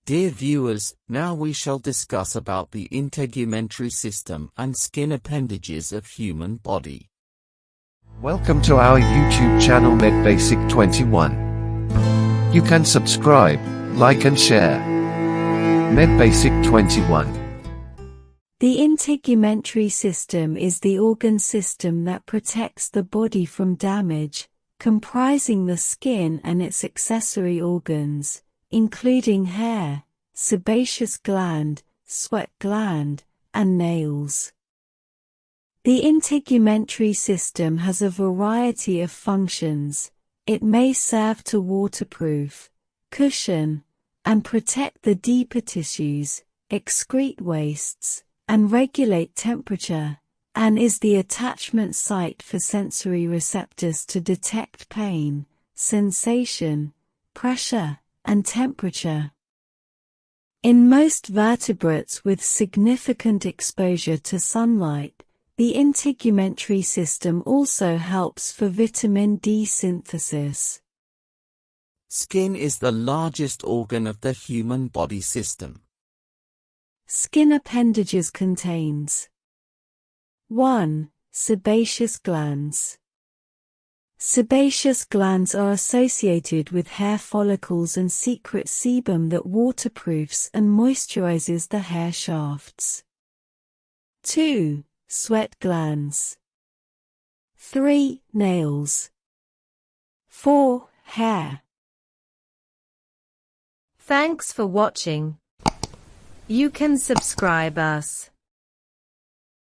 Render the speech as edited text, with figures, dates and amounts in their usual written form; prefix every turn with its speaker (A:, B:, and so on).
A: Dear viewers, now we shall discuss about the integumentary system and skin appendages of human body.
B: Welcome to our YouTube channel MedBasic21. You can subscribe, like and share. MedBasic21.
C: The integumentary system is the organ system that protects the body from damage, comprising the skin and its accessory organs, including hair, sebaceous gland, sweat gland, and nails. The integumentary system has a variety of functions. It may serve to waterproof, cushion, and protect the deeper tissues, excrete wastes, and regulate temperature, and is the attachment site for sensory receptors to detect pain, sensation, pressure, and temperature. In most vertebrates with significant exposure to sunlight, the integumentary system also helps for vitamin D synthesis.
A: Skin is the largest organ of the human body system.
C: Skin appendages contains 1. Sebaceous glands. Sebaceous glands are associated with hair follicles and secrete sebum that waterproofs and moisturizes the hair shafts. 2. Sweat glands. 3. Nails. 4. Hair.
D: Thanks for watching. You can subscribe us.